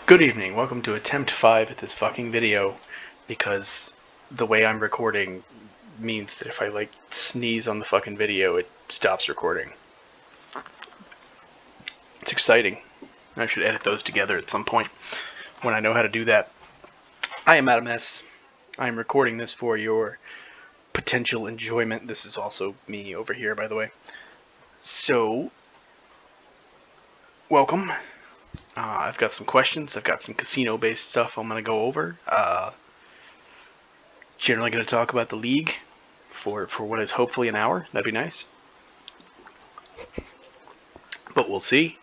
Good evening, welcome to attempt 5 at this fucking video, because the way I'm recording means that if I sneeze on the fucking video, it stops recording. It's exciting. I should edit those together at some point when I know how to do that. I am Adamcast. I am recording this for your potential enjoyment. This is also me over here, by the way. So, welcome. I've got some questions. I've got some casino-based stuff I'm going to go over. Generally going to talk about the league for what is hopefully an hour. That'd be nice. But we'll see,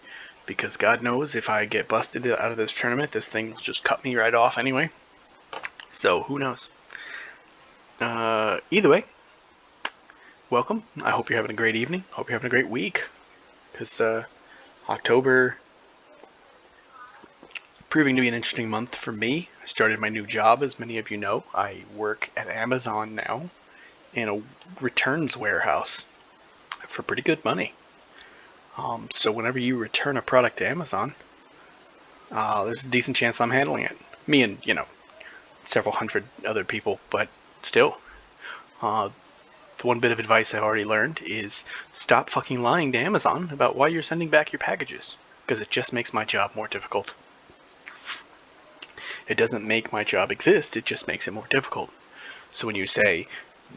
because God knows if I get busted out of this tournament, this thing will just cut me right off anyway. So, who knows? Either way, welcome. I hope you're having a great evening. Hope you're having a great week, because October proving to be an interesting month for me. I started my new job, as many of you know. I work at Amazon now in a returns warehouse for pretty good money. So whenever you return a product to Amazon, there's a decent chance I'm handling it. Me and, several hundred other people, but still. The one bit of advice I've already learned is stop fucking lying to Amazon about why you're sending back your packages, because it just makes my job more difficult. It doesn't make my job exist, it just makes it more difficult. So when you say,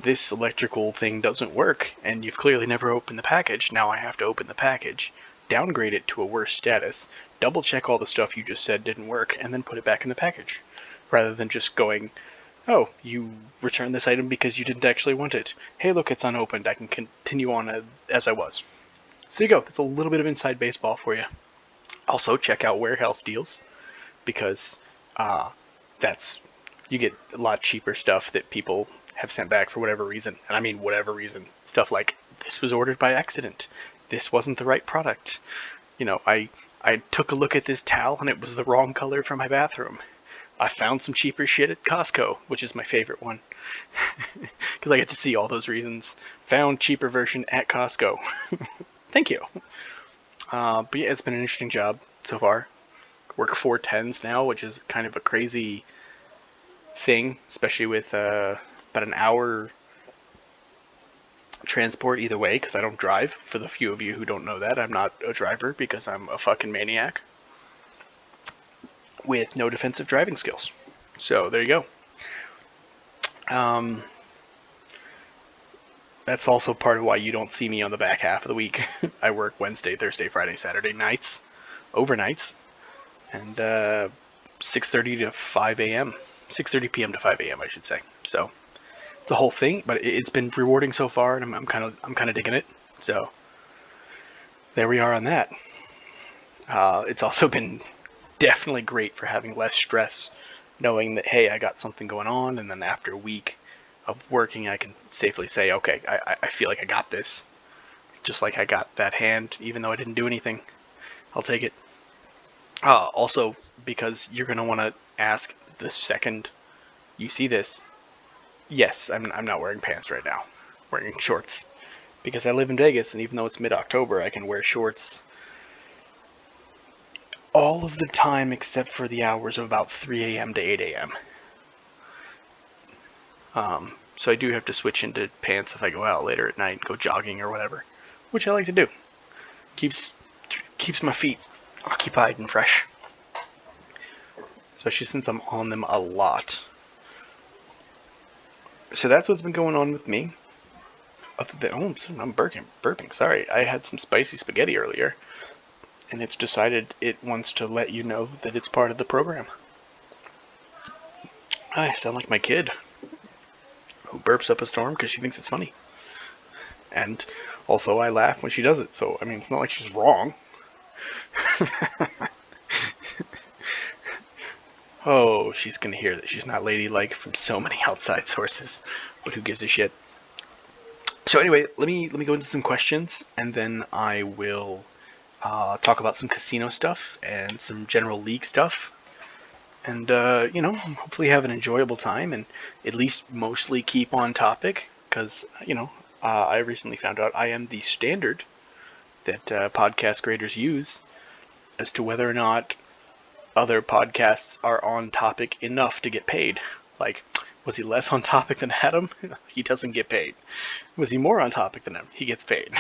this electrical thing doesn't work, and you've clearly never opened the package, now I have to open the package, downgrade it to a worse status, double check all the stuff you just said didn't work, and then put it back in the package. Rather than just going, oh, you returned this item because you didn't actually want it. Hey look, it's unopened, I can continue on as I was. So there you go, that's a little bit of inside baseball for you. Also, check out warehouse deals, because you get a lot cheaper stuff that people have sent back for whatever reason. And I mean whatever reason. Stuff like, this was ordered by accident. This wasn't the right product. I took a look at this towel and it was the wrong color for my bathroom. I found some cheaper shit at Costco, which is my favorite one. Because I get to see all those reasons. Found cheaper version at Costco. Thank you. But yeah, it's been an interesting job so far. Work 4/10s now, which is kind of a crazy thing, especially with about an hour transport either way, because I don't drive. For the few of you who don't know that, I'm not a driver because I'm a fucking maniac with no defensive driving skills. So there you go. That's also part of why you don't see me on the back half of the week. I work Wednesday, Thursday, Friday, Saturday nights, overnights, and 6:30 to 5 a.m. 6:30 p.m. to 5 a.m. I should say. So it's a whole thing, but it's been rewarding so far, and I'm kind of digging it. So there we are on that. It's also been definitely great for having less stress, knowing that hey, I got something going on, and then after a week of working, I can safely say, okay, I feel like I got this. Just like I got that hand, even though I didn't do anything. I'll take it. Also, because you're going to want to ask the second you see this, yes, I'm not wearing pants right now. I'm wearing shorts. Because I live in Vegas, and even though it's mid-October, I can wear shorts all of the time except for the hours of about 3 a.m. to 8 a.m. So I do have to switch into pants if I go out later at night and go jogging or whatever, which I like to do. Keeps my feet occupied and fresh, especially since I'm on them a lot. So that's what's been going on with me. I'm burping. Sorry, I had some spicy spaghetti earlier, and it's decided it wants to let you know that it's part of the program. I sound like my kid who burps up a storm because she thinks it's funny. And also I laugh when she does it, so I mean it's not like she's wrong. Oh, she's gonna hear that she's not ladylike from so many outside sources, but who gives a shit? So anyway, let me go into some questions, and then I will talk about some casino stuff and some general league stuff, and hopefully have an enjoyable time, and at least mostly keep on topic, because I recently found out I am the standard that podcast graders use as to whether or not other podcasts are on topic enough to get paid. Like, was he less on topic than Adam? He doesn't get paid. Was he more on topic than him? He gets paid.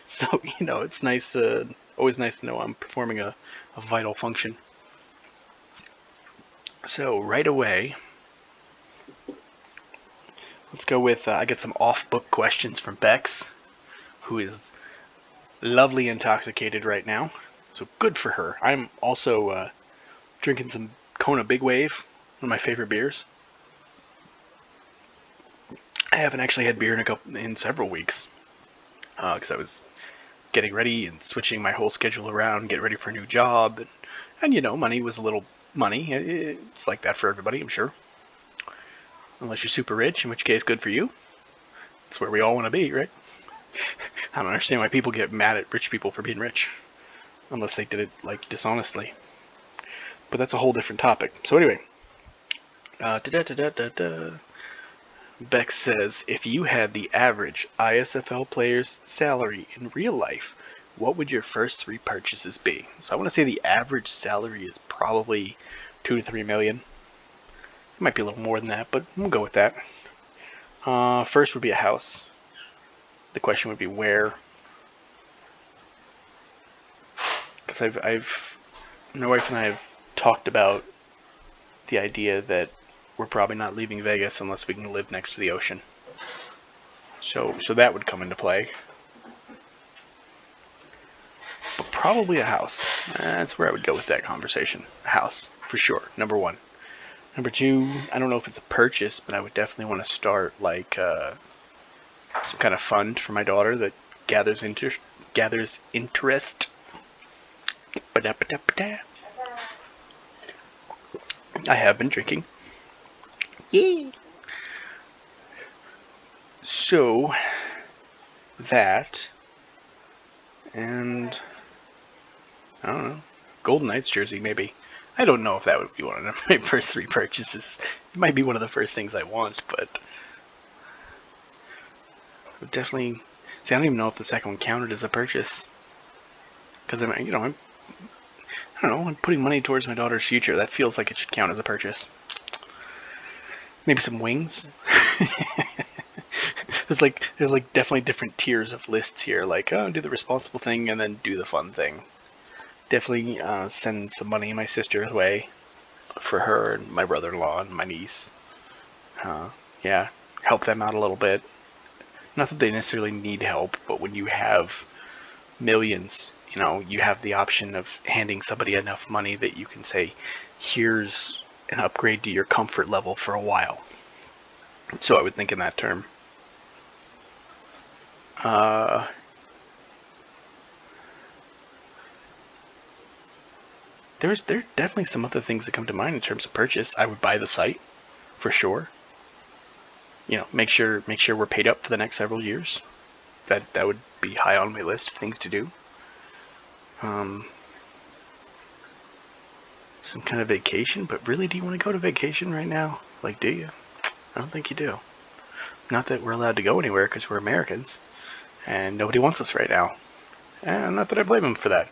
So, it's nice, always nice to know I'm performing a vital function. So, right away, let's go with, I get some off-book questions from Bex, who is lovely intoxicated right now. So good for her. I'm also drinking some Kona Big Wave, one of my favorite beers. I haven't actually had beer in several weeks, because I was getting ready and switching my whole schedule around, getting ready for a new job, and money was a little money. It's like that for everybody, I'm sure. Unless you're super rich, in which case, good for you. That's where we all want to be, right? I don't understand why people get mad at rich people for being rich, unless they did it, like, dishonestly. But that's a whole different topic. So anyway, Beck says, if you had the average ISFL player's salary in real life, what would your first 3 purchases be? So I want to say the average salary is probably 2 to 3 million. It might be a little more than that, but we'll go with that. First would be a house. The question would be where. Because my wife and I have talked about the idea that we're probably not leaving Vegas unless we can live next to the ocean. So that would come into play. But probably a house. That's where I would go with that conversation. A house, for sure. Number 1. Number 2, I don't know if it's a purchase, but I would definitely want to start like some kind of fund for my daughter that gathers interest. I have been drinking. Yeah. So that, and I don't know, Golden Knights jersey maybe. I don't know if that would be one of my first 3 purchases. It might be one of the first things I want, but I would definitely. See, I don't even know if the second one counted as a purchase, because I'm putting money towards my daughter's future. That feels like it should count as a purchase. Maybe some wings. There's definitely different tiers of lists here. Like, do the responsible thing and then do the fun thing. Definitely send some money my sister's way for her and my brother-in-law and my niece. Yeah, help them out a little bit. Not that they necessarily need help, but when you have millions, you have the option of handing somebody enough money that you can say, here's an upgrade to your comfort level for a while. So I would think in that term. There are definitely some other things that come to mind in terms of purchase. I would buy the site, for sure. Make sure we're paid up for the next several years. That would be high on my list of things to do. Some kind of vacation, but really, do you want to go to vacation right now? Like, do you? I don't think you do. Not that we're allowed to go anywhere because we're Americans, and nobody wants us right now. And not that I blame them for that.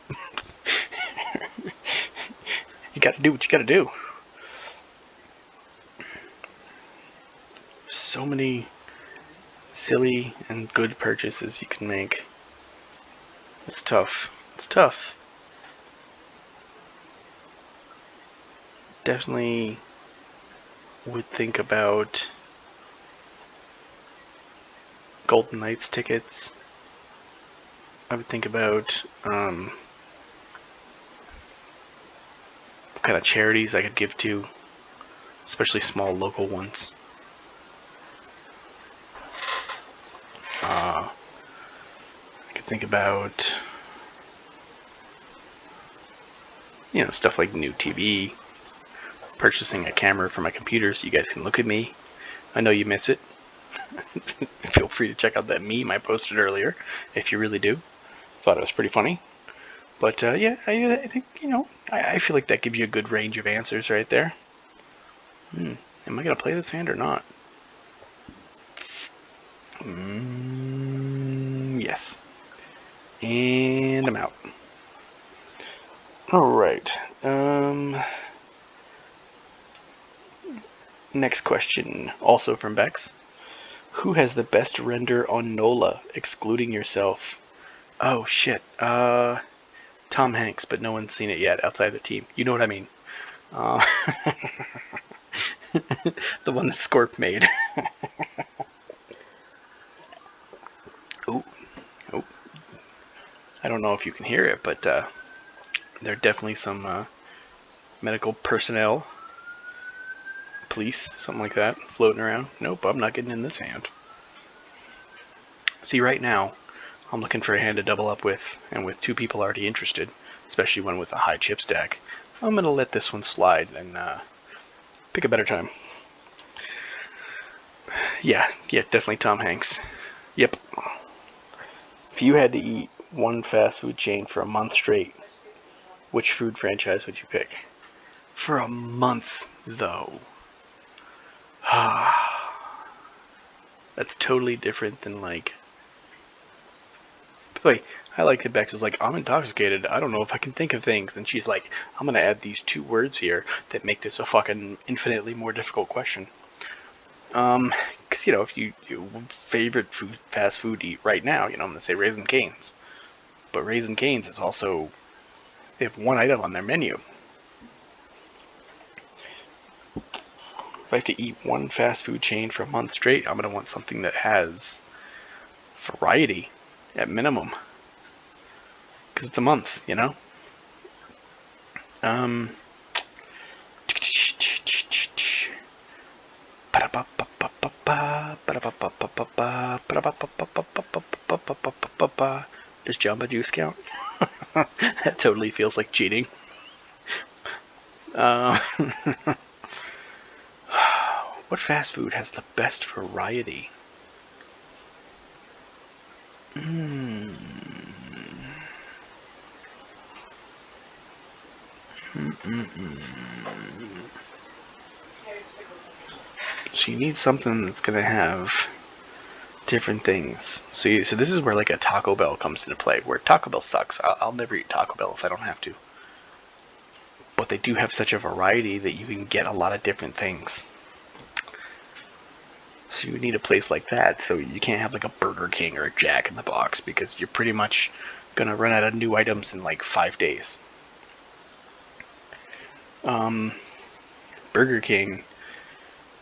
You gotta do what you gotta do. So many silly and good purchases you can make. It's tough. Definitely would think about Golden Knights tickets. I would think about what kind of charities I could give to, especially small local ones. I could think about stuff like new TV, purchasing a camera for my computer so you guys can look at me. I know you miss it. Feel free to check out that meme I posted earlier if you really do. Thought it was pretty funny. But yeah, I think, I feel like that gives you a good range of answers right there. Am I going to play this hand or not? Yes. And I'm out. Alright. Next question, also from Bex. Who has the best render on NOLA, excluding yourself? Oh shit. Tom Hanks, but no one's seen it yet outside the team. You know what I mean. The one that Scorp made. Ooh. Oh. I don't know if you can hear it, but there are definitely some medical personnel, police, something like that, floating around. Nope, I'm not getting in this hand. See, right now, I'm looking for a hand to double up with, and with two people already interested, especially one with a high chip stack, I'm going to let this one slide and pick a better time. Yeah, definitely Tom Hanks. Yep. If you had to eat one fast food chain for a month straight, which food franchise would you pick? For a month, though. That's totally different than, like... Like, I like that Bex is like, I'm intoxicated, I don't know if I can think of things. And she's like, I'm gonna add these 2 words here that make this a fucking infinitely more difficult question. Because, you know, if you favorite food, fast food to eat right now, you know, I'm gonna say Raising Cane's. But Raising Cane's is also, they have 1 item on their menu. If I have to eat one fast food chain for a month straight, I'm gonna want something that has variety at minimum. Because it's a month, you know? Does Jamba Juice count? That totally feels like cheating. What fast food has the best variety? So you need something that's gonna have different things. So this is where like a Taco Bell comes into play, where Taco Bell sucks. I'll never eat Taco Bell if I don't have to. But they do have such a variety that you can get a lot of different things. So you need a place like that, so you can't have like a Burger King or a Jack in the Box, because you're pretty much gonna run out of new items in like 5 days. Burger King,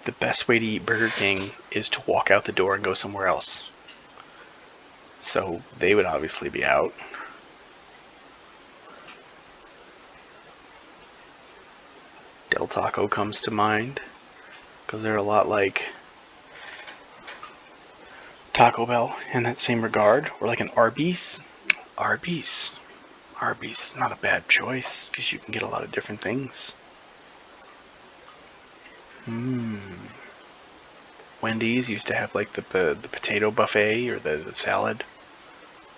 the best way to eat Burger King is to walk out the door and go somewhere else. So they would obviously be out. Del Taco comes to mind, because they're a lot like Taco Bell in that same regard. Or like an Arby's. Arby's is not a bad choice, because you can get a lot of different things. Wendy's used to have like the potato buffet or the salad. Yeah,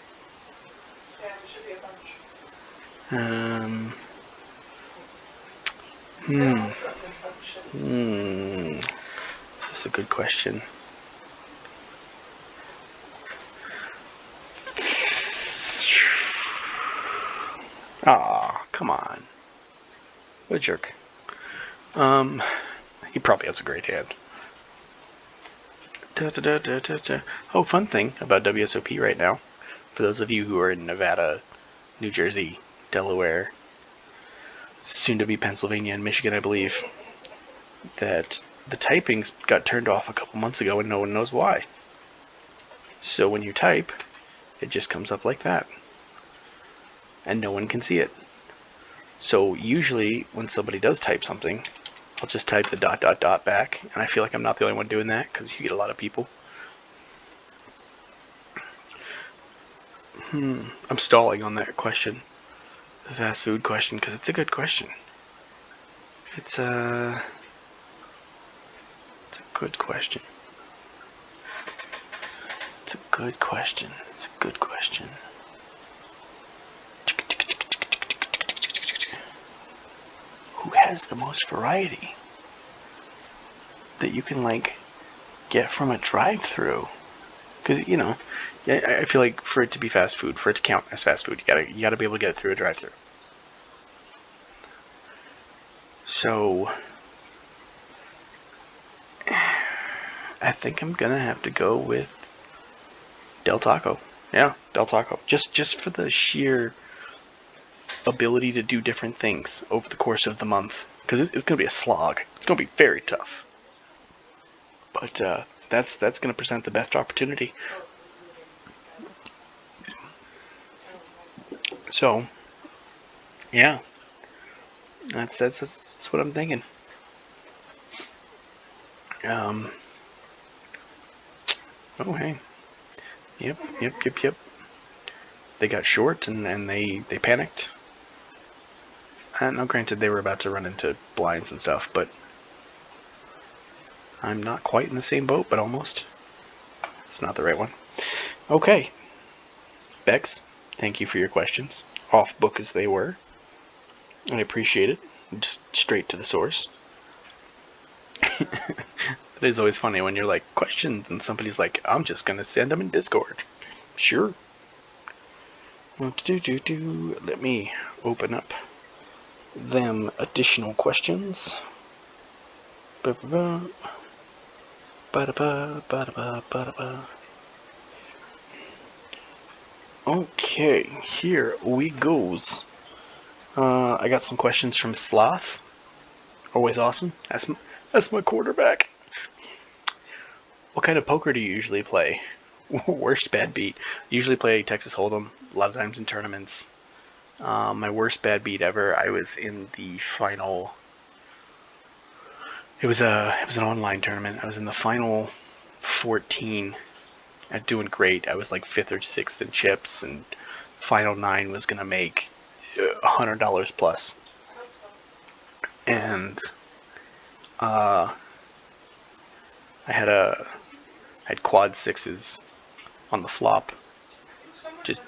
there should be a bunch. That's a good question. Aw, come on. What a jerk. He probably has a great hand. Oh, fun thing about WSOP right now, for those of you who are in Nevada, New Jersey, Delaware, soon to be Pennsylvania and Michigan, I believe, that the typings got turned off a couple months ago and no one knows why. So when you type, it just comes up like that. And no one can see it. So usually when somebody does type something, I'll just type the ... back, and I feel like I'm not the only one doing that, because you get a lot of people. I'm stalling on that question, the fast food question, because it's a good question. It's a good question. It's a good question. It's a good question. Who has the most variety that you can like get from a drive-through? Because, you know, I feel like for it to be fast food, for it to count as fast food, you gotta be able to get it through a drive-through. So I think I'm gonna have to go with Del Taco. Yeah, Del Taco. Just for the sheer ability to do different things over the course of the month, because it's gonna be a slog. It's gonna be very tough. But that's gonna present the best opportunity. So yeah, that's what I'm thinking. Um. Oh hey. Yep. They got short and they panicked. And now, granted, they were about to run into blinds and stuff, but I'm not quite in the same boat, but almost. It's not the right one. Okay, Bex, thank you for your questions. Off book as they were. I appreciate it. Just straight to the source. It is always funny when you're like, questions, and somebody's like, I'm just gonna send them in Discord. Sure. Let me open up them additional questions. Ba-ba-ba. Ba-da-ba, ba-da-ba, ba-da-ba. Okay, here we goes. I got some questions from Sloth. Always awesome. That's my quarterback. What kind of poker do you usually play? Worst bad beat. Usually play Texas Hold'em. A lot of times in tournaments. My worst bad beat ever. I was in the final. It was an online tournament. I was in the final 14. At doing great. I was like 5th or 6th in chips, and final 9 was gonna make $100 plus. And I had quad sixes on the flop, just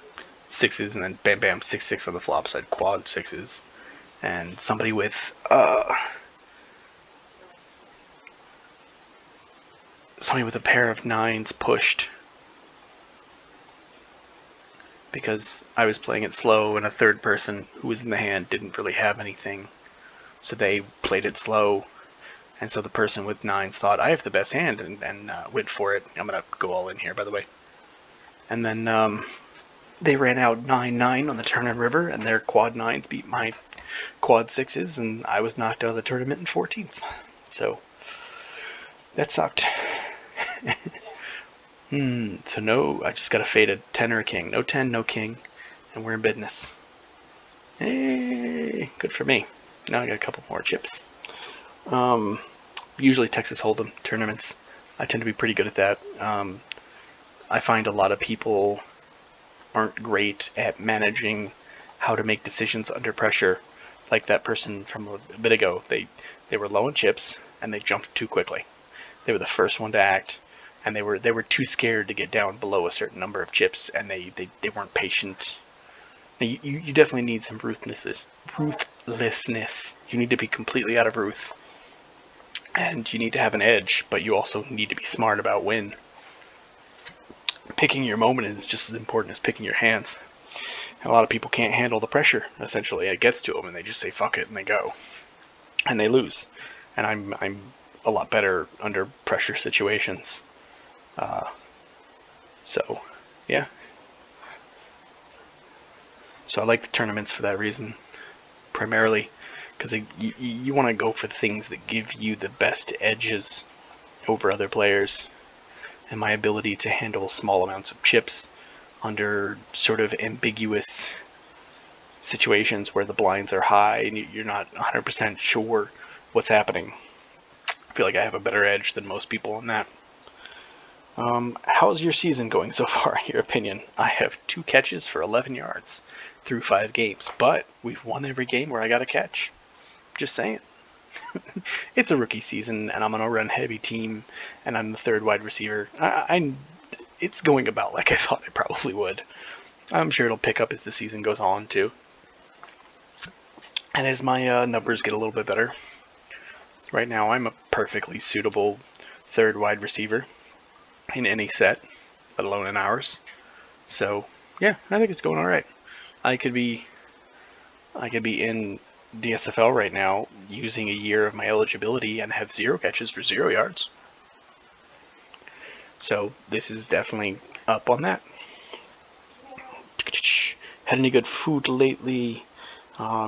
sixes, and then bam bam 6-6 on the flop. So I had quad sixes, and somebody with a pair of nines pushed because I was playing it slow, and a third person who was in the hand didn't really have anything, so they played it slow. And so the person with nines thought, I have the best hand, and went for it. I'm going to go all in here, by the way. And then they ran out 9-9 on the turn and river, and their quad nines beat my quad sixes, and I was knocked out of the tournament in 14th. So that sucked. So no, I just got to fade a 10 or a king. No 10, no king, and we're in business. Hey, good for me. Now I got a couple more chips. Usually Texas Hold'em tournaments. I tend to be pretty good at that. I find a lot of people aren't great at managing how to make decisions under pressure. Like that person from a bit ago, they were low in chips and they jumped too quickly. They were the first one to act, and they were too scared to get down below a certain number of chips, and they weren't patient. Now, you definitely need some ruthlessness. You need to be completely out of ruth, and you need to have an edge, but you also need to be smart about when. Picking your moment is just as important as picking your hands. And a lot of people can't handle the pressure, essentially. It gets to them, and they just say, fuck it, and they go. And they lose. And I'm a lot better under pressure situations. So, yeah. So I like the tournaments for that reason, primarily, because you want to go for things that give you the best edges over other players. And my ability to handle small amounts of chips under sort of ambiguous situations where the blinds are high and you're not 100% sure what's happening. I feel like I have a better edge than most people on that. How's your season going so far, in your opinion? I have 2 catches for 11 yards through 5 games, but we've won every game where I got a catch. Just saying. It's a rookie season, and I'm on a run-heavy team, and I'm the 3rd wide receiver. It's going about like I thought it probably would. I'm sure it'll pick up as the season goes on, too. And as my numbers get a little bit better. Right now, I'm a perfectly suitable 3rd wide receiver in any set, let alone in ours. So, yeah, I think it's going alright. I could be in DSFL right now using a year of my eligibility and have 0 catches for 0 yards. So this is definitely up on that. Had any good food lately?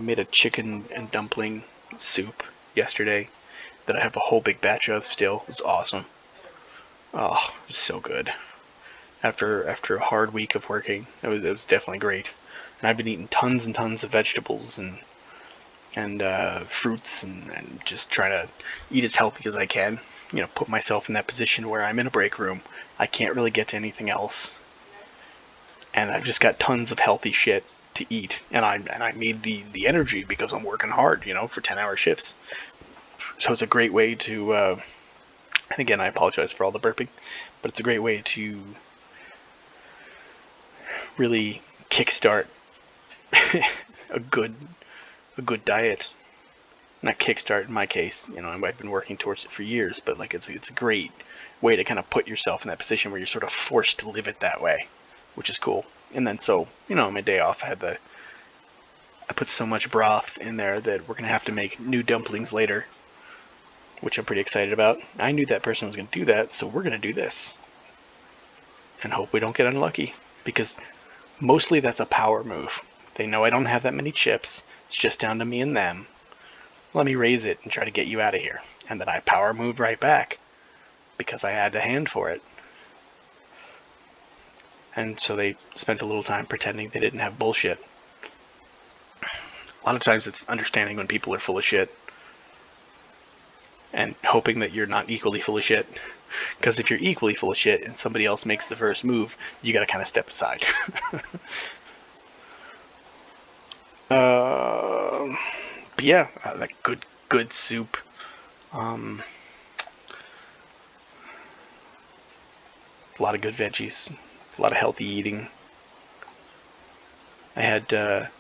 Made a chicken and dumpling soup yesterday that I have a whole big batch of still. It's awesome. Oh, it's so good. After a hard week of working, it was definitely great. And I've been eating tons and tons of vegetables and fruits and just trying to eat as healthy as I can. You know, put myself in that position where I'm in a break room. I can't really get to anything else, and I've just got tons of healthy shit to eat. And I need the energy because I'm working hard, you know, for 10-hour shifts. So it's a great way to. And again, I apologize for all the burping, but it's a great way to really kickstart a good diet. Not kickstart in my case, you know, I've been working towards it for years, but like it's a great way to kind of put yourself in that position where you're sort of forced to live it that way, which is cool. And then so, you know, on my day off I put so much broth in there that we're gonna have to make new dumplings later, which I'm pretty excited about. I knew that person was gonna do that, so we're gonna do this. And hope we don't get unlucky, because mostly that's a power move. They know I don't have that many chips, it's just down to me and them. Let me raise it and try to get you out of here. And then I power moved right back because I had a hand for it. And so they spent a little time pretending they didn't have bullshit. A lot of times it's understanding when people are full of shit and hoping that you're not equally full of shit. Because if you're equally full of shit and somebody else makes the first move, you gotta kind of step aside. But yeah, like good soup. A lot of good veggies, a lot of healthy eating. I had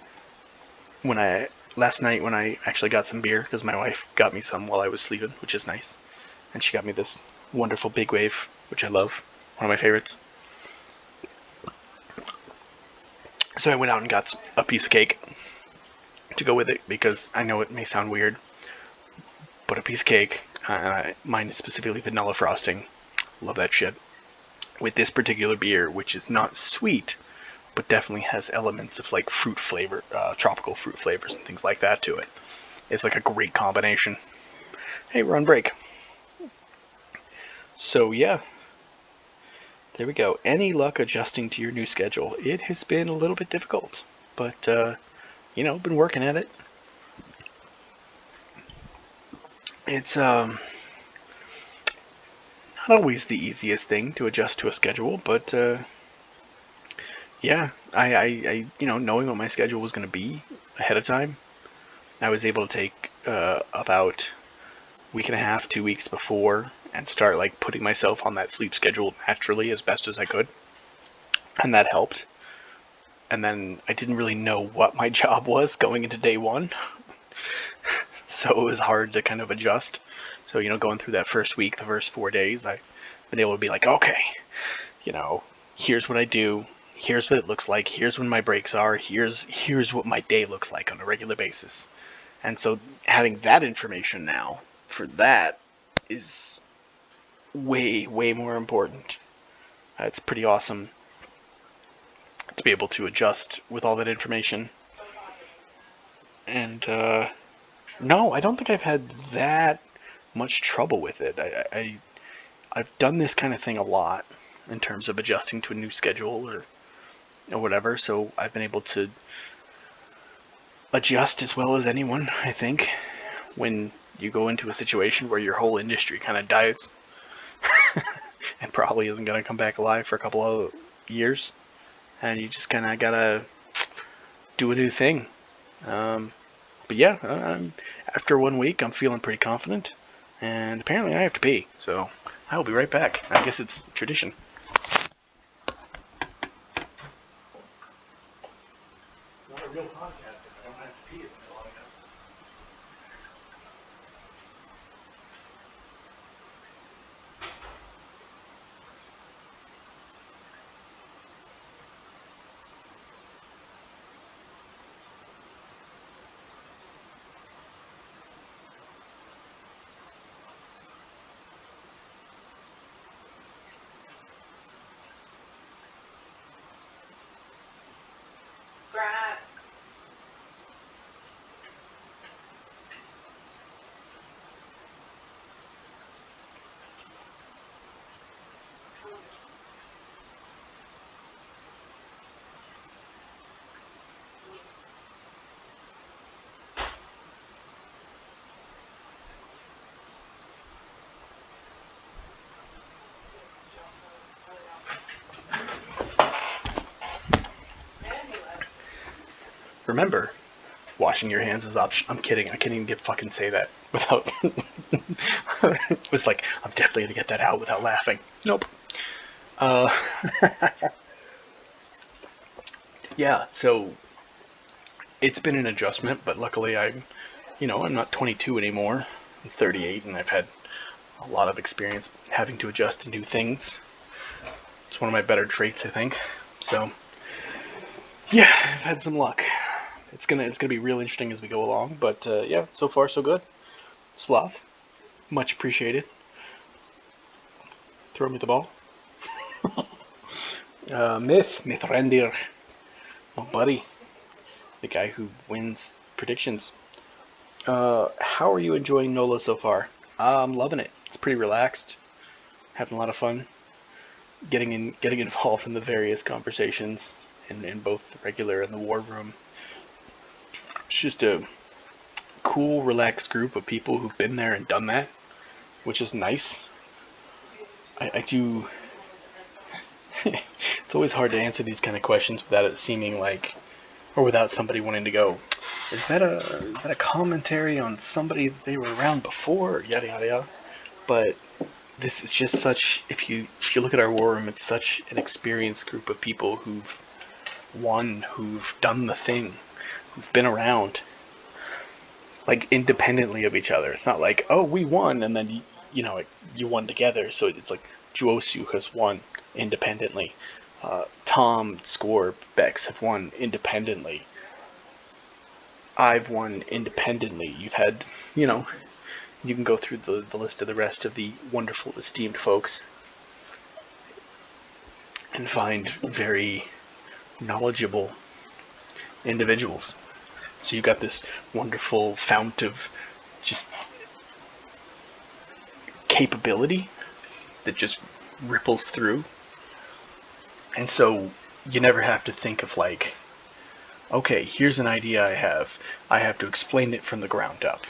last night when I actually got some beer, because my wife got me some while I was sleeping, which is nice, and she got me this wonderful Big Wave, which I love, one of my favorites. So I went out and got a piece of cake to go with it, because I know it may sound weird, but a piece of cake, mine is specifically vanilla frosting, love that shit, with this particular beer, which is not sweet, but definitely has elements of like fruit flavor, tropical fruit flavors and things like that to it. It's like a great combination. Hey, we're on break. So yeah, there we go. Any luck adjusting to your new schedule? It has been a little bit difficult, but you know, been working at it. It's not always the easiest thing to adjust to a schedule, but yeah, I you know, knowing what my schedule was going to be ahead of time, I was able to take about week and a half, 2 weeks before, and start like putting myself on that sleep schedule naturally as best as I could, and that helped. And then I didn't really know what my job was going into day one, so it was hard to kind of adjust. So, you know, going through that first week, the first 4 days, I've been able to be like, okay, you know, here's what I do, here's what it looks like, here's when my breaks are, here's what my day looks like on a regular basis. And so having that information now for that is way more important. It's pretty awesome to be able to adjust with all that information. And no, I don't think I've had that much trouble with it. I've done this kind of thing a lot in terms of adjusting to a new schedule or whatever, so I've been able to adjust as well as anyone, I think, when you go into a situation where your whole industry kind of dies and probably isn't going to come back alive for a couple of years, and you just kind of gotta do a new thing. But yeah, after 1 week, I'm feeling pretty confident, and apparently I have to pee, so I'll be right back. I guess it's tradition. It's not a real podcast if I don't have to pee in the middle, I guess. remember, washing your hands is optional. I'm kidding. I can't even fucking say that without. It was like, I'm definitely gonna get that out without laughing. Nope. Uh, yeah. So it's been an adjustment, but luckily I'm not 22 anymore. I'm 38, and I've had a lot of experience having to adjust to new things. It's one of my better traits, I think. So yeah, I've had some luck. It's gonna be real interesting as we go along, but yeah, so far so good. Sloth, much appreciated. Throw me the ball. Myth Reindeer, oh buddy, the guy who wins predictions. How are you enjoying NOLA so far? I'm loving it. It's pretty relaxed, having a lot of fun, getting involved in the various conversations in both the regular and the war room. It's just a cool, relaxed group of people who've been there and done that, which is nice. I do. It's always hard to answer these kind of questions without it seeming like, or without somebody wanting to go, is that a commentary on somebody that they were around before, yada yada yada. But this is just such. If you look at our war room, it's such an experienced group of people who've won, who've done the thing, who've been around, like independently of each other. It's not like, oh, we won and then you won together. So it's like Juosu has won independently. Tom, Score, Bex have won independently. I've won independently. You've had, you can go through the list of the rest of the wonderful, esteemed folks and find very knowledgeable individuals. So you've got this wonderful fount of just capability that just ripples through. And so you never have to think of like, okay, here's an idea I have. I have to explain it from the ground up.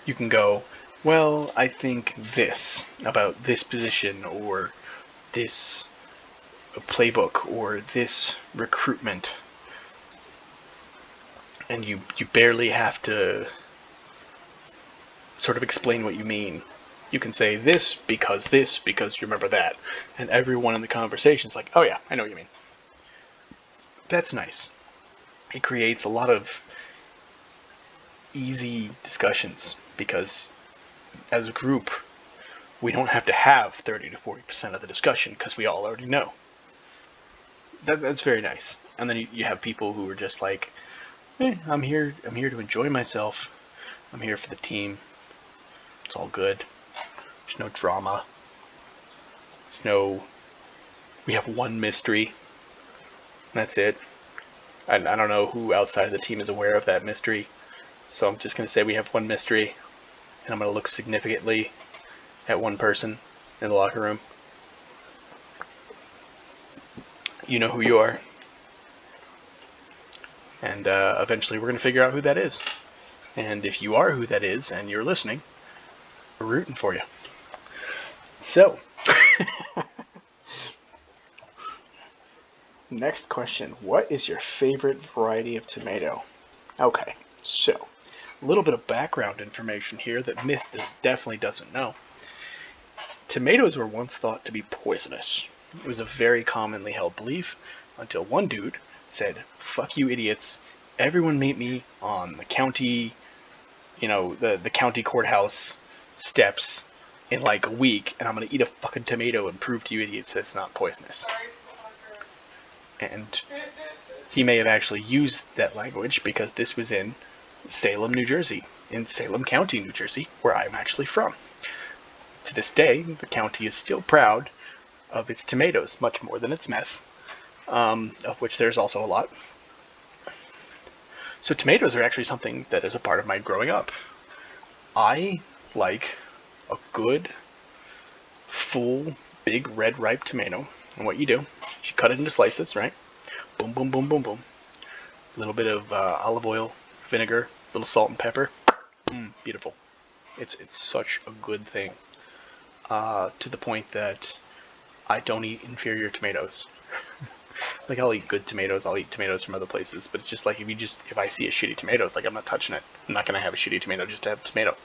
You can go, well, I think this about this position or this playbook or this recruitment. And you barely have to sort of explain what you mean. You can say this, because you remember that. And everyone in the conversation is like, oh yeah, I know what you mean. That's nice. It creates a lot of easy discussions because as a group, we don't have to have 30 to 40% of the discussion because we all already know. That's very nice. And then you have people who are just like, I'm here to enjoy myself. I'm here for the team. It's all good. There's no drama. We have one mystery. That's it. I don't know who outside of the team is aware of that mystery. So I'm just going to say we have one mystery. And I'm going to look significantly at one person in the locker room. You know who you are. And eventually we're going to figure out who that is. And if you are who that is and you're listening, we're rooting for you. So, next question. What is your favorite variety of tomato? Okay, so a little bit of background information here that Myth definitely doesn't know. Tomatoes were once thought to be poisonous. It was a very commonly held belief until one dude said, fuck you idiots, everyone meet me on the county, the county courthouse steps in like a week, and I'm going to eat a fucking tomato and prove to you idiots that it's not poisonous. And he may have actually used that language because this was in Salem, New Jersey, in Salem County, New Jersey, where I'm actually from. To this day, the county is still proud of its tomatoes, much more than its meth, of which there's also a lot. So tomatoes are actually something that is a part of my growing up. I like a good, full, big, red, ripe tomato. And what you do, you cut it into slices, right? Boom, boom, boom, boom, boom. A little bit of olive oil, vinegar, a little salt and pepper. Beautiful. It's such a good thing. To the point that I don't eat inferior tomatoes. Like, I'll eat good tomatoes, I'll eat tomatoes from other places, but it's just like, if I see a shitty tomato, it's like, I'm not touching it. I'm not gonna have a shitty tomato just to have a tomato.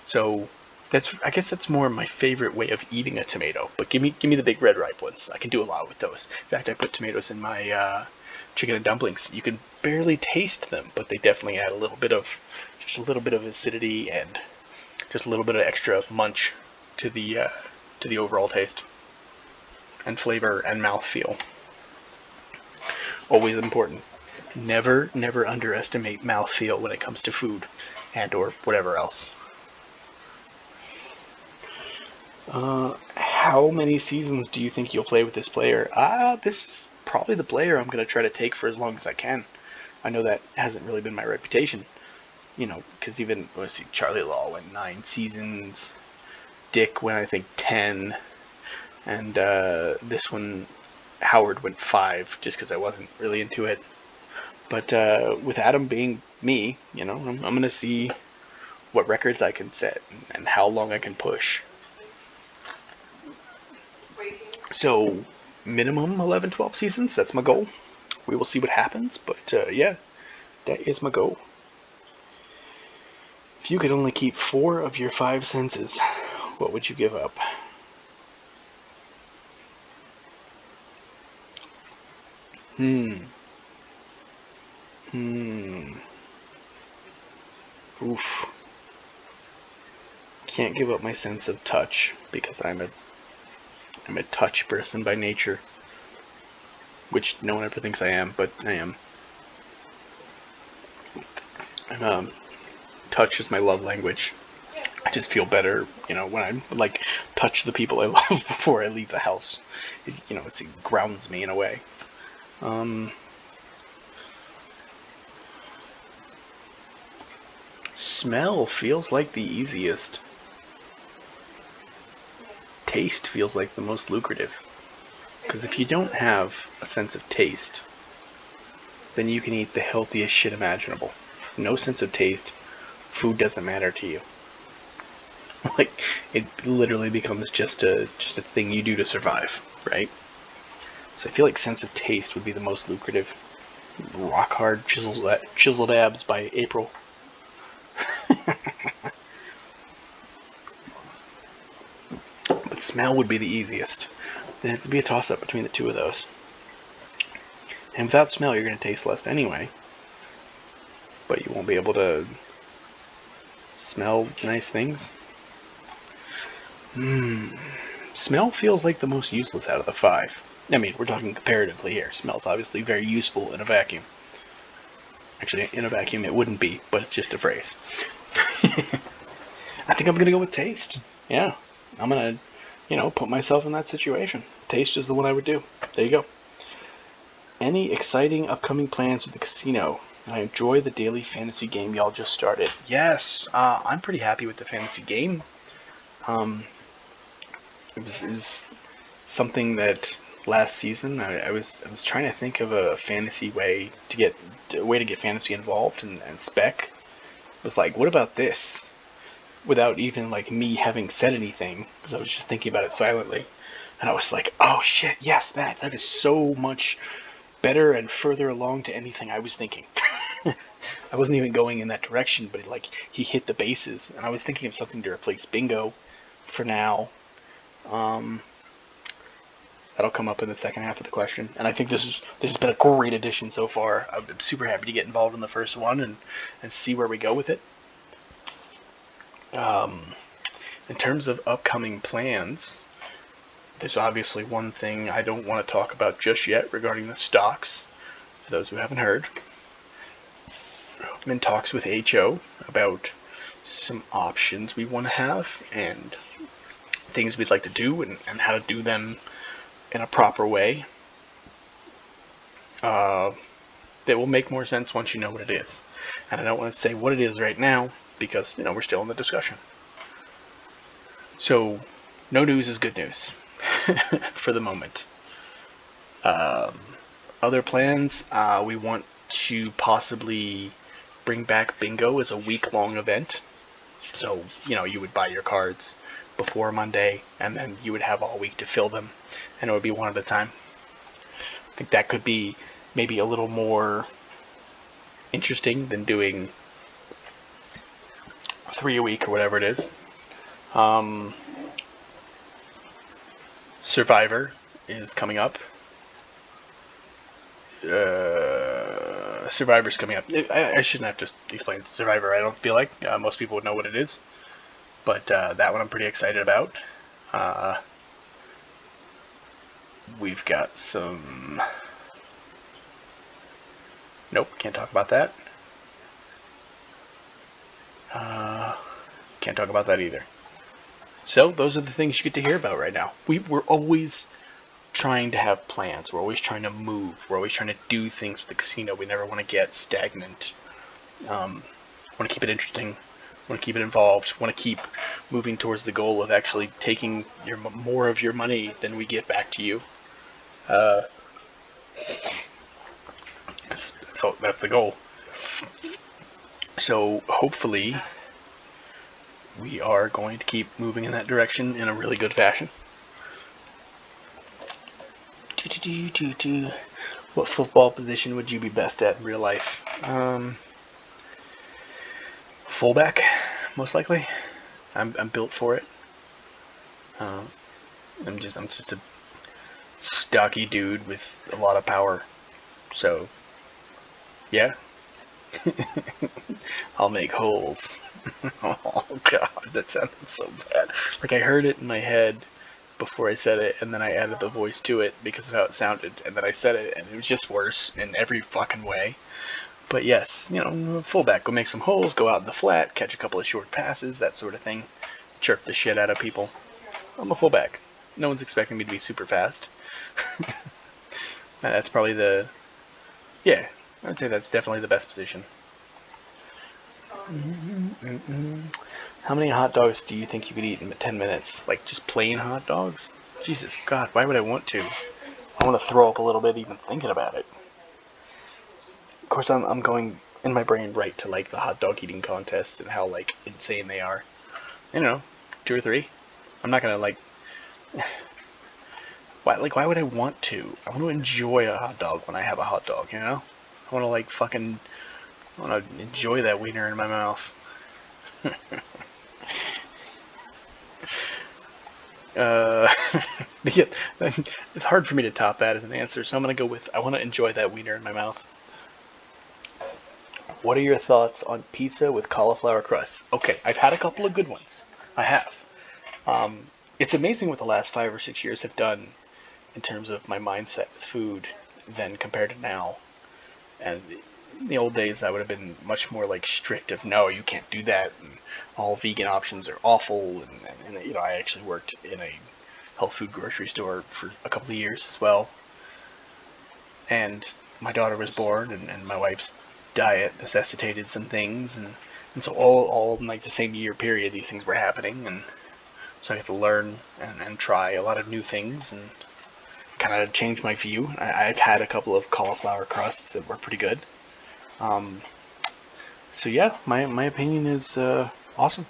So I guess that's more my favorite way of eating a tomato. But give me the big red ripe ones. I can do a lot with those. In fact, I put tomatoes in my chicken and dumplings. You can barely taste them, but they definitely add just a little bit of acidity and just a little bit of extra munch to the overall taste and flavor and mouthfeel. Always important. Never underestimate mouthfeel when it comes to food and or whatever else. How many seasons do you think you'll play with this player? This is probably the player I'm going to try to take for as long as I can. I know that hasn't really been my reputation, because even, let's see, Charlie Law went 9 seasons, Dick went, I think, 10, and this one, Howard went 5, just because I wasn't really into it. But with Adam being me, I'm going to see what records I can set and how long I can push. So, minimum 11, 12 seasons, that's my goal. We will see what happens, but yeah, that is my goal. If you could only keep 4 of your 5 senses, what would you give up? Oof. Can't give up my sense of touch, because I'm a touch person by nature. Which no one ever thinks I am, but I am. And, touch is my love language. I just feel better, when I touch the people I love before I leave the house. It grounds me in a way. Smell feels like the easiest. Taste feels like the most lucrative. Because if you don't have a sense of taste, then you can eat the healthiest shit imaginable. No sense of taste, food doesn't matter to you. It literally becomes just a thing you do to survive, right? So I feel like sense of taste would be the most lucrative. Rock hard chiseled abs by April. But smell would be the easiest. Then it'd be a toss-up between the two of those. And without smell, you're going to taste less anyway. But you won't be able to smell nice things. Smell feels like the most useless out of the 5. I mean, we're talking comparatively here. Smell's obviously very useful in a vacuum. Actually, in a vacuum it wouldn't be, but it's just a phrase. I think I'm going to go with taste. Yeah. I'm going to, put myself in that situation. Taste is the one I would do. There you go. Any exciting upcoming plans with the casino? I enjoy the daily fantasy game y'all just started. Yes, I'm pretty happy with the fantasy game. It was something that last season I was trying to think of a fantasy way to get fantasy involved and spec. It was like, what about this? Without even me having said anything, because I was just thinking about it silently, and I was like, oh shit, yes, that is so much better and further along to anything I was thinking. I wasn't even going in that direction, but he hit the bases, and I was thinking of something to replace bingo for now. That'll come up in the second half of the question, and I think this has been a great addition so far. I'm super happy to get involved in the first one and see where we go with it. In terms of upcoming plans, there's obviously one thing I don't want to talk about just yet regarding the stocks. For those who haven't heard, I'm in talks with HO about some options we want to have and things we'd like to do and how to do them in a proper way. That will make more sense once you know what it is. And I don't want to say what it is right now because, we're still in the discussion. So, no news is good news for the moment. Other plans, we want to possibly bring back bingo as a week-long event. So, you would buy your cards before Monday, and then you would have all week to fill them, and it would be one at a time. I think that could be maybe a little more interesting than doing 3 a week or whatever it is. Survivor is coming up. Survivor's coming up. I shouldn't have to explain Survivor. I don't feel like most people would know what it is, but that one I'm pretty excited about. We've got some. Nope, can't talk about that. Can't talk about that either. So those are the things you get to hear about right now. We're always trying to have plans. We're always trying to move. We're always trying to do things with the casino. We never want to get stagnant. Want to keep it interesting. Want to keep it involved. Want to keep moving towards the goal of actually taking more of your money than we give back to you. That's the goal. So hopefully we are going to keep moving in that direction in a really good fashion. What football position would you be best at in real life? Fullback, most likely. I'm built for it. I'm just a stocky dude with a lot of power. So, yeah. I'll make holes. Oh god, that sounded so bad. Like I heard it in my head before I said it, and then I added the voice to it because of how it sounded, and then I said it, and it was just worse in every fucking way. But yes, fullback, go make some holes, go out in the flat, catch a couple of short passes, that sort of thing. Chirp the shit out of people. I'm a fullback. No one's expecting me to be super fast. That's probably yeah, I'd say that's definitely the best position. How many hot dogs do you think you could eat in 10 minutes? Like just plain hot dogs? Jesus God, why would I want to? I want to throw up a little bit even thinking about it. Of course, I'm going in my brain right to like the hot dog eating contests and how like insane they are. 2 or 3. I'm not gonna like. Why would I want to? I want to enjoy a hot dog when I have a hot dog. I want to like fucking. I want to enjoy that wiener in my mouth. Yeah, it's hard for me to top that as an answer, so I'm gonna go with I want to enjoy that wiener in my mouth. What are your thoughts on pizza with cauliflower crust? Okay, I've had a couple of good ones. I have. It's amazing what the last 5 or 6 years have done in terms of my mindset with food than compared to now. And in the old days, I would have been much more like strict of no, you can't do that, and all vegan options are awful. And I actually worked in a health food grocery store for a couple of years as well. And my daughter was born, and my wife's diet necessitated some things, and so all in like the same year period, these things were happening, and so I had to learn and try a lot of new things and kind of change my view. I've had a couple of cauliflower crusts that were pretty good. So yeah, my opinion is awesome.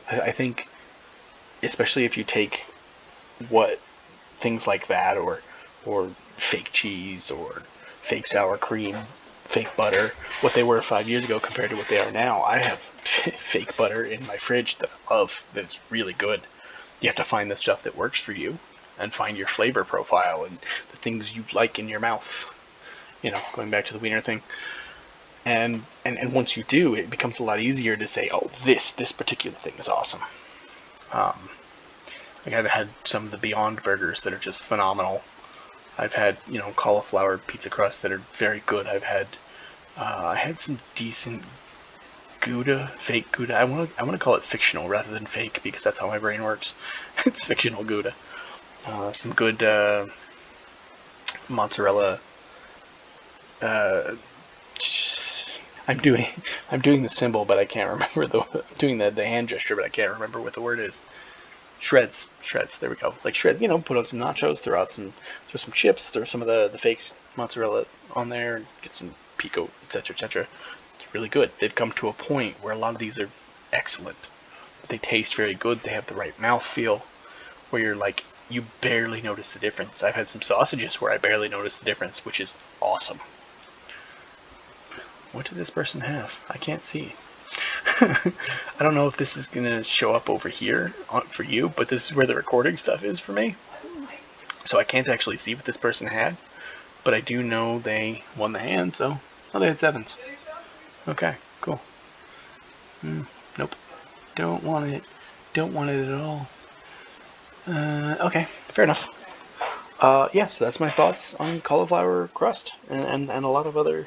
I think, especially if you take what things like that, or fake cheese, or fake sour cream, fake butter, what they were 5 years ago compared to what they are now. I have fake butter in my fridge that I love, that's really good. You have to find the stuff that works for you and find your flavor profile and the things you like in your mouth. Going back to the wiener thing. And once you do, it becomes a lot easier to say, oh, this particular thing is awesome. Like I've had some of the Beyond Burgers that are just phenomenal. I've had, cauliflower pizza crusts that are very good. I had some decent Gouda, fake Gouda. I want to call it fictional rather than fake because that's how my brain works. It's fictional Gouda. Some good mozzarella. I'm doing the symbol, but I can't remember doing the hand gesture, but I can't remember what the word is. Shreds. There we go. Like shreds. Put on some nachos, throw some chips, throw some of the fake mozzarella on there, and get some pico, etc., etc. It's really good. They've come to a point where a lot of these are excellent. They taste very good. They have the right mouthfeel, where you're like, you barely notice the difference. I've had some sausages where I barely notice the difference, which is awesome. What does this person have? I can't see. I don't know if this is going to show up over here for you, but this is where the recording stuff is for me. So I can't actually see what this person had, but I do know they won the hand, so... Oh, they had 7s. Okay, cool. Nope. Don't want it. Don't want it at all. Okay, fair enough. Yeah, so that's my thoughts on cauliflower crust and a lot of other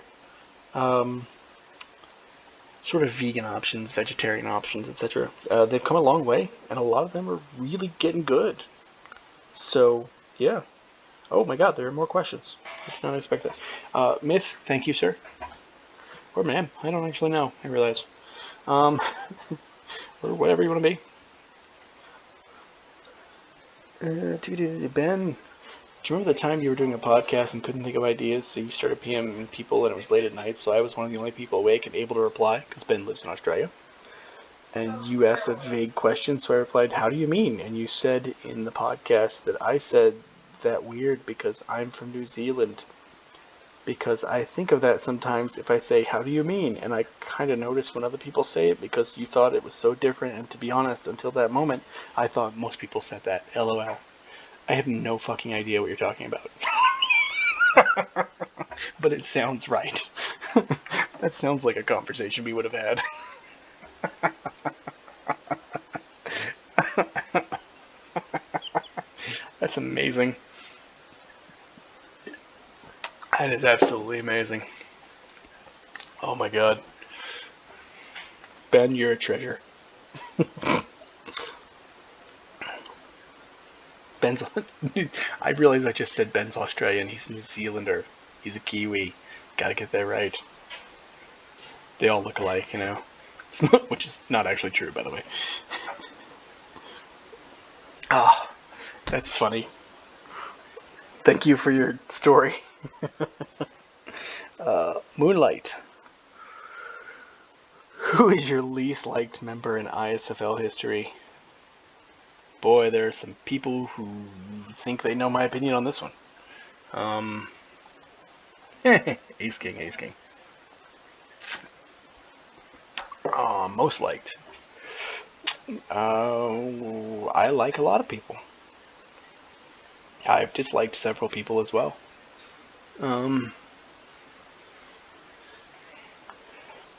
sort of vegan options, vegetarian options, etc. They've come a long way, and a lot of them are really getting good. So, yeah. Oh my god, there are more questions. I did not expect that. Myth, thank you, sir. Or ma'am, I don't actually know, I realize. Or whatever you want to be. Ben, do you remember the time you were doing a podcast and couldn't think of ideas, so you started PMing people and it was late at night, so I was one of the only people awake and able to reply, because Ben lives in Australia? And you asked a vague question, so I replied, how do you mean? And you said in the podcast that I said that weird because I'm from New Zealand. Because I think of that sometimes if I say, how do you mean? And I kind of notice when other people say it because you thought it was so different, and to be honest, until that moment, I thought most people said that. LOL. I have no fucking idea what you're talking about. But it sounds right. That sounds like a conversation we would have had. That's amazing. That is absolutely amazing. Oh my god. Ben, you're a treasure. Ben's... I realize I just said Ben's Australian. He's a New Zealander. He's a Kiwi. Gotta get that right. They all look alike, you know. Which is not actually true, by the way. Ah, that's funny. Thank you for your story. Moonlight. Who is your least liked member in ISFL history? Boy, there are some people who think they know my opinion on this one. Ace King, Ace King. Most liked. I like a lot of people. I've disliked several people as well. Yeah,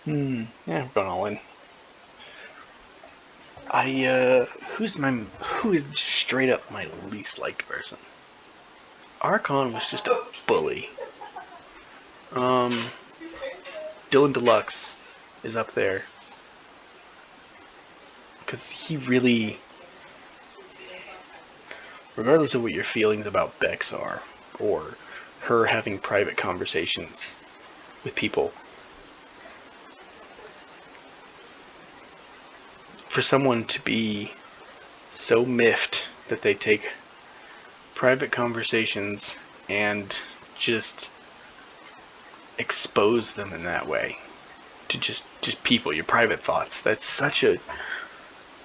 we're going all in. Who is straight up my least liked person? Archon was just a bully. Dylan Deluxe is up there. Because he really, regardless of what your feelings about Bex are, or her having private conversations with people, for someone to be so miffed that they take private conversations and just expose them in that way to just people, your private thoughts, that's such a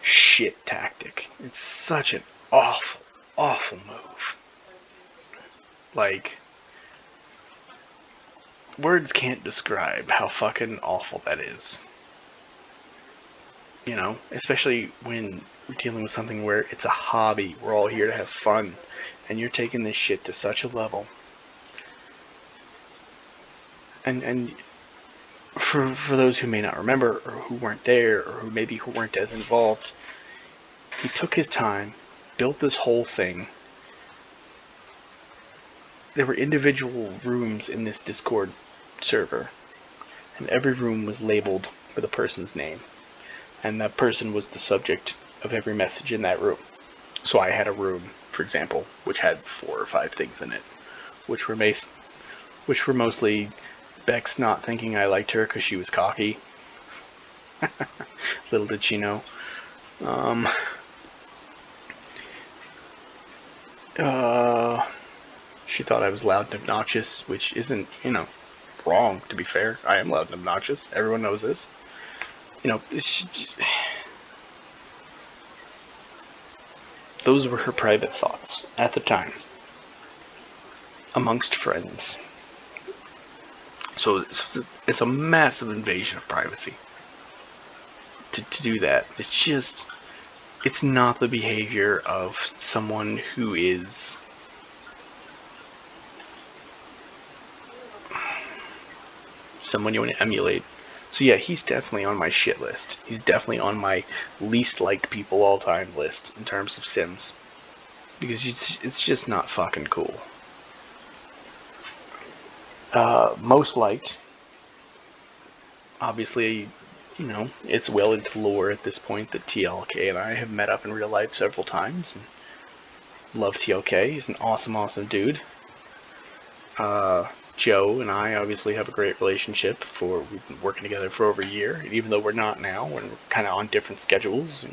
shit tactic. It's such an awful move. Like, words can't describe how fucking awful that is. You know, especially when we're dealing with something where it's a hobby, we're all here to have fun, and you're taking this shit to such a level. And for those who may not remember, or who weren't there, or who weren't as involved, he took his time, built this whole thing. There were individual rooms in this Discord server, and every room was labeled with a person's name, and that person was the subject of every message in that room. So I had a room, for example, which had 4 or 5 things in it, which were mostly Bex not thinking I liked her because she was cocky. Little did she know. She thought I was loud and obnoxious, which isn't, wrong, to be fair. I am loud and obnoxious. Everyone knows this. The those were her private thoughts at the time, amongst friends. So it's a massive invasion of privacy to do that. It's not the behavior of someone who is someone you want to emulate. So yeah, he's definitely on my shit list. He's definitely on my least liked people all time list in terms of Sims. Because it's just not fucking cool. Most liked, obviously, it's well into lore at this point that TLK and I have met up in real life several times. And love TLK. He's an awesome, awesome dude. Joe and I obviously have a great relationship. We've been working together for over a year. And even though we're not now, we're kind of on different schedules.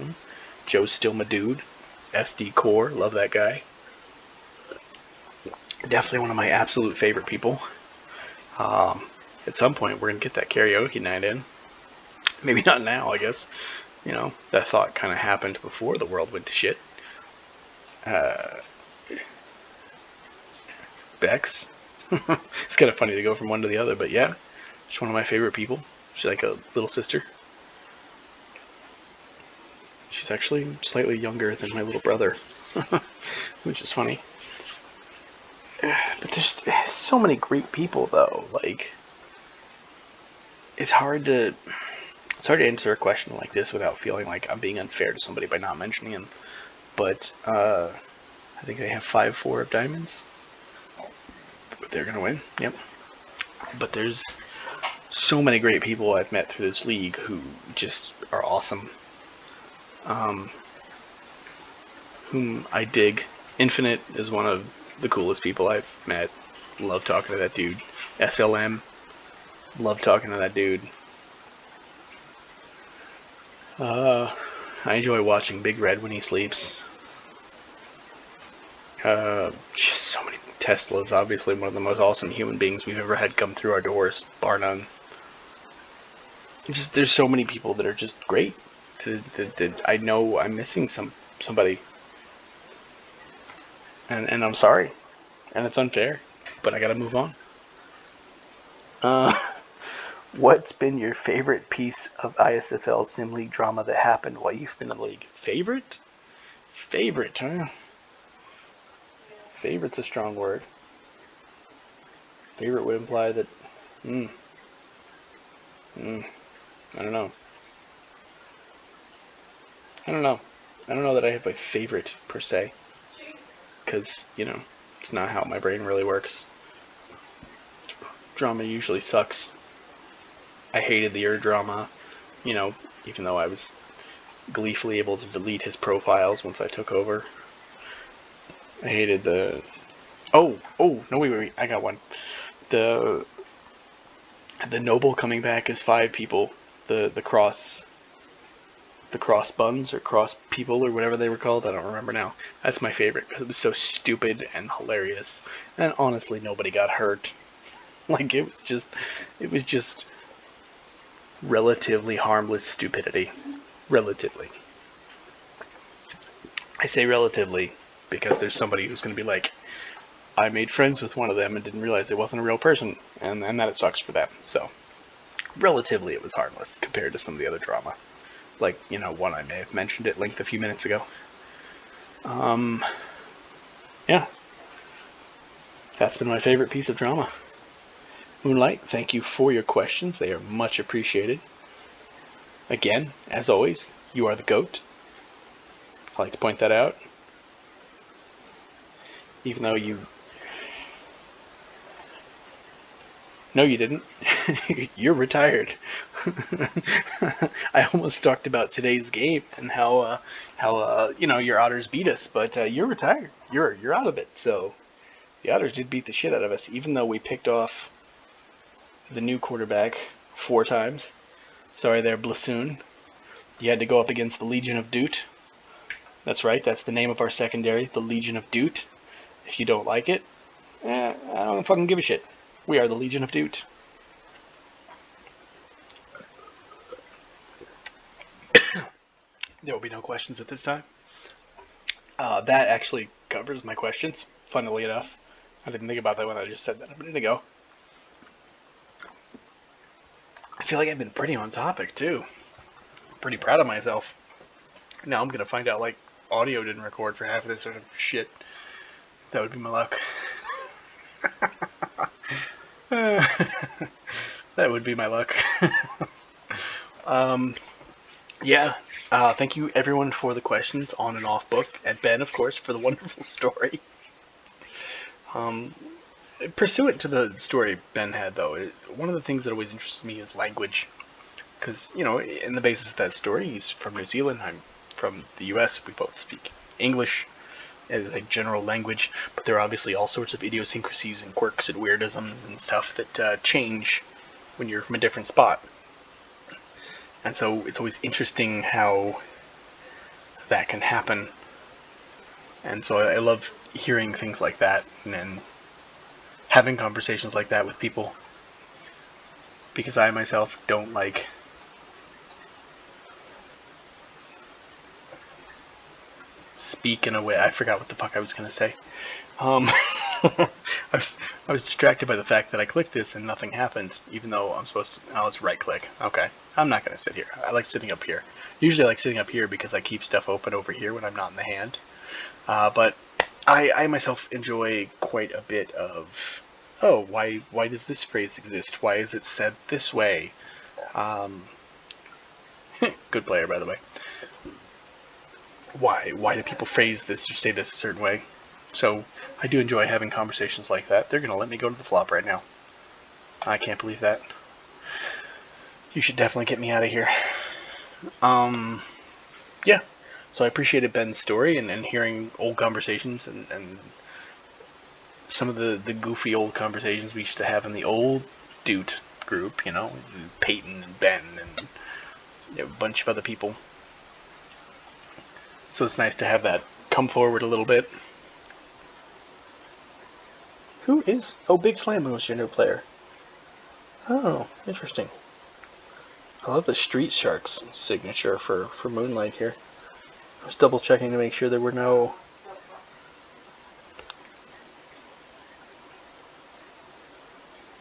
Joe's still my dude. SD Core, love that guy. Definitely one of my absolute favorite people. At some point, we're going to get that karaoke night in. Maybe not now, I guess. That thought kind of happened before the world went to shit. Bex. It's kind of funny to go from one to the other, but yeah. She's one of my favorite people. She's like a little sister. She's actually slightly younger than my little brother, which is funny. But there's so many great people, though. Like, it's hard to answer a question like this without feeling like I'm being unfair to somebody by not mentioning him. But I think they have 5-4 of diamonds. But they're gonna win. Yep. But there's so many great people I've met through this league who just are awesome. Whom I dig. Infinite is one of the coolest people I've met. Love talking to that dude. SLM. Love talking to that dude. I enjoy watching Big Red when he sleeps. Just so many. Tesla's obviously one of the most awesome human beings we've ever had come through our doors, bar none. There's so many people that are just great. That I know I'm missing somebody. And I'm sorry. And it's unfair. But I gotta move on. What's been your favorite piece of ISFL Sim League drama that happened while you've been in the league? Favorite? Favorite, huh? Favorite's a strong word. Favorite would imply that... I don't know. I don't know that I have a favorite, per se. Because, it's not how my brain really works. Drama usually sucks. I hated the Ur drama, even though I was gleefully able to delete his profiles once I took over. I hated the... Oh, no, wait, I got one. The Noble coming back as 5 people. The cross buns or cross people or whatever they were called. I don't remember now. That's my favorite because it was so stupid and hilarious. And honestly, nobody got hurt. Like, it was just relatively harmless stupidity. Relatively. I say relatively because there's somebody who's going to be like, I made friends with one of them and didn't realize it wasn't a real person, and that it sucks for them. So, relatively it was harmless compared to some of the other drama. Like, one I may have mentioned at length a few minutes ago. Yeah. That's been my favorite piece of drama. Moonlight, thank you for your questions. They are much appreciated. Again, as always, you are the GOAT. I like to point that out. Even though you... No, you didn't. You're retired. I almost talked about today's game and how your Otters beat us, but you're retired. You're out of it. So the Otters did beat the shit out of us, even though we picked off the new quarterback 4 times. Sorry there, Blassoon. You had to go up against the Legion of Doot. That's right, that's the name of our secondary, the Legion of Doot. If you don't like it, I don't fucking give a shit. We are the Legion of Doot. There will be no questions at this time. That actually covers my questions, funnily enough. I didn't think about that when I just said that a minute ago. I feel like I've been pretty on topic, too. Pretty proud of myself. Now I'm gonna find out, like, audio didn't record for half of this sort of shit. That would be my luck. That would be my luck. Yeah. Thank you, everyone, for the questions on and off book, and Ben, of course, for the wonderful story. Pursuant to the story Ben had, though, one of the things that always interests me is language. Because, you know, in the basis of that story, he's from New Zealand, I'm from the US, we both speak English as a general language, but there are obviously all sorts of idiosyncrasies and quirks and weirdisms and stuff that change when you're from a different spot. And so it's always interesting how that can happen. And so I love hearing things like that and having conversations like that with people. Because I myself don't like speak in a way. I forgot what the fuck I was gonna say. I was distracted by the fact that I clicked this and nothing happened, even though I'm supposed to. Oh, it's right click. Okay, I'm not gonna sit here. I like sitting up here. Usually, I like sitting up here because I keep stuff open over here when I'm not in the hand. But I myself enjoy quite a bit of. Oh, why does this phrase exist? Why is it said this way? Good player, by the way. Why do people phrase this or say this a certain way? So I do enjoy having conversations like that. They're gonna let me go to the flop right now. I can't believe that. You should definitely get me out of here. Yeah. So I appreciated Ben's story and hearing old conversations and some of the goofy old conversations we used to have in the old Doot group, you know, Peyton and Ben and a bunch of other people. So it's nice to have that come forward a little bit. Who is? Oh, Big Slam was your new player. Oh, interesting. I love the Street Sharks signature for Moonlight here. I was double checking to make sure there were no...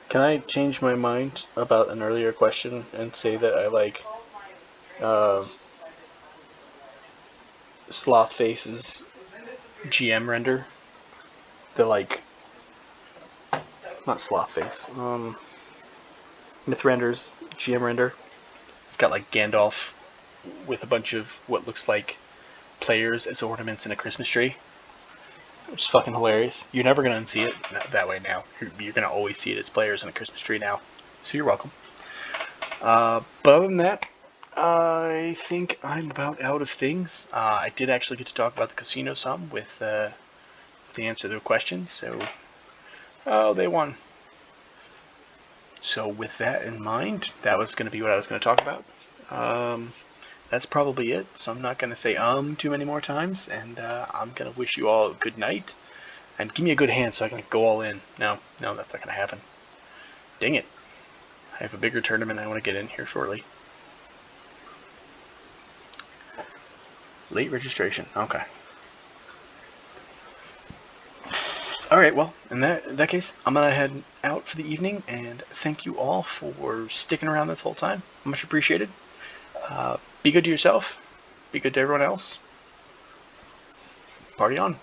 Can I change my mind about an earlier question and say that I like Slothface's GM render? The like... Not Slothface. Mythrender's GM render. It's got like Gandalf with a bunch of what looks like players as ornaments in a Christmas tree. Which is fucking hilarious. You're never going to unsee it that way now. You're going to always see it as players in a Christmas tree now. So you're welcome. But other than that, I think I'm about out of things. I did actually get to talk about the casino some with the answer to the questions. So, they won. So with that in mind, that was going to be what I was going to talk about. That's probably it, so I'm not going to say too many more times, and I'm going to wish you all a good night, and give me a good hand so I can go all in. No, that's not going to happen. Dang it. I have a bigger tournament I want to get in here shortly. Late registration, okay. Alright, well, in that case, I'm going to head out for the evening, and thank you all for sticking around this whole time. Much appreciated. Be good to yourself. Be good to everyone else. Party on.